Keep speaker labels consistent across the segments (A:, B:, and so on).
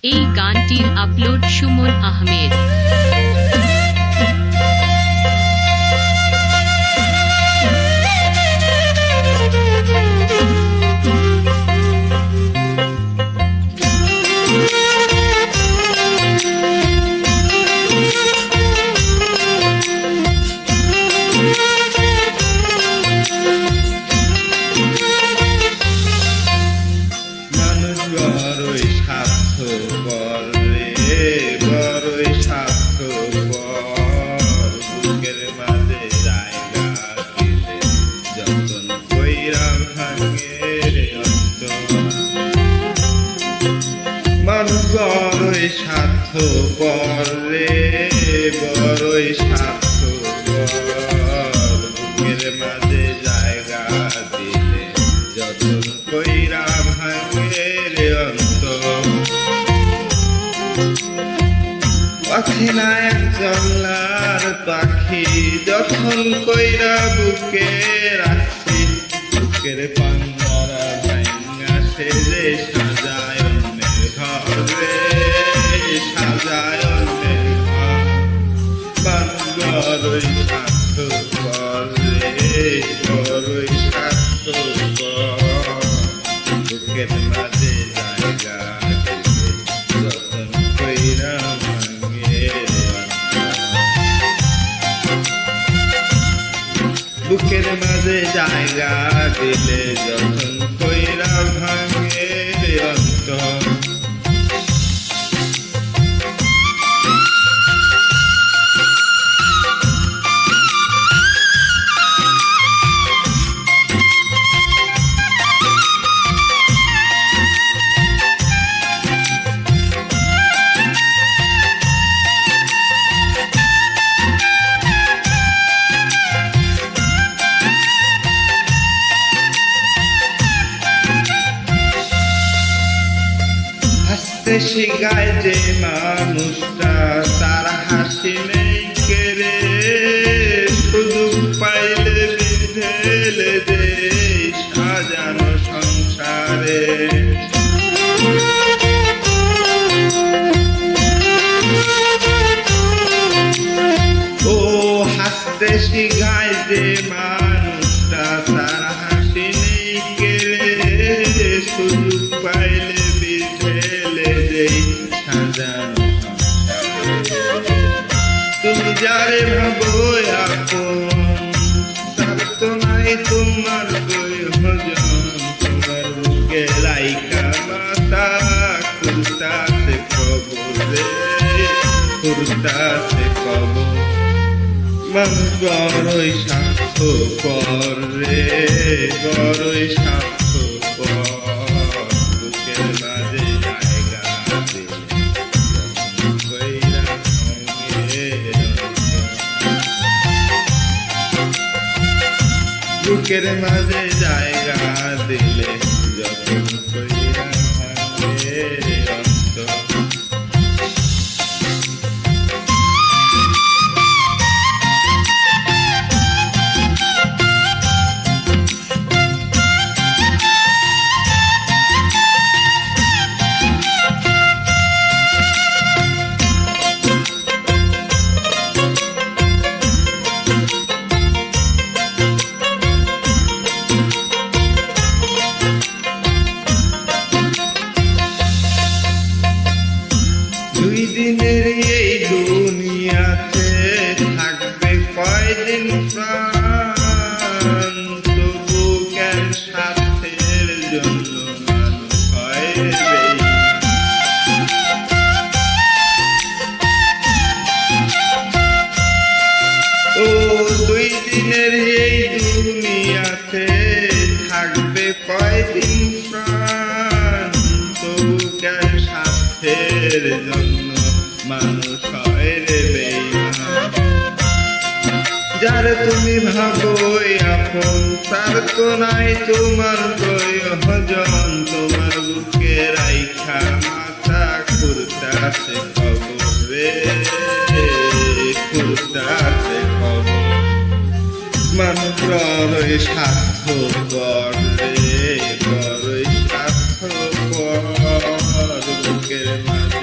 A: এই গানটির আপলোড সুমন আহমেদ।
B: বড়ই স্বার্থপর রে, বড়ই স্বার্থপর, বুকের মাঝে জায়গা দিলে যতন কইরা ভাঙে রে অন্তর। মানুষ বড়ই স্বার্থপর রে, বড়ই স্বার্থপর, বুকের মাঝে জায়গা দিলে যতন কইরা ভাঙে রে অন্তর। পাখি না একজন লার পাখি, যখন কইরা বুকে রাখছি, বুকের পাঙ্গারা ভাঙা সেজে সাজায় অন্যের ঘর রে, সাজায় অন্যের ঘর। বড়ই স্বার্থপর রে, বড়ই স্বার্থপর, বুকের মাঝে জায়গা দিলে যতন কইরা ভাঙে রে অন্তর। বুকের মাঝে জায়গা দিলে যতন কইরা ভাঙে রে অন্তর। হাসতে শিখায় যে মানুষটা, তার হাসি নেই কেড়ে, সুযোগ পাইলে বিধেলে যে সাজানো সংসারে। ও হাসতে শিখায় যে মানুষটা, তার হাসি নেই কেড়ে, সুযোগ পাইলে তুমি যারে ভাবো আপন, তার তো নাই তোমার প্রয়োজন। তোমার বুকে লাইকা মাতা খুলতাছে খবর রে, খুলতাছে খবর। মানুষ বড়ই স্বার্থপর রে, বড়ই স্বার্থপর, বুকের মাঝে জায়গা দিলে যতন কইরা ভাঙে রে অন্তর। বুকের মাঝে জায়গা দিলে যতন কইরা ভাঙে রে অন্তর। দুই দিনের এই দুনিয়াতে থাকবে কয়দিন প্রাণ, তবু কেন স্বার্থের জন্য মানুষ হয় বেঈমান। ও দুই দিনের এই দুনিয়াতে থাকবে কয়দিন প্রাণ, তবু কেন স্বার্থের জন্য মানুষ হয় রে বেঈমান। যারে তুমি ভাবো আপন, তার তো নাই তোমার প্রয়োজন। তোমার বুকে রাইখা মাথা খুলতাছে খবর রে, খুলতাছে খবর। মানুষ বড়ই স্বার্থপর রে, বড়ই স্বার্থপর, বুকের মাঝে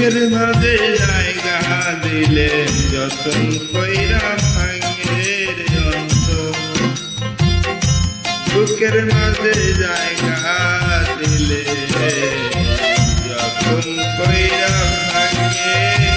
B: বুকের মাঝে জায়গা দিলে যতন কইরা ভাঙে রে অন্তর বুকের মাঝে জায়গা দিলে যতন কইরা ভাঙে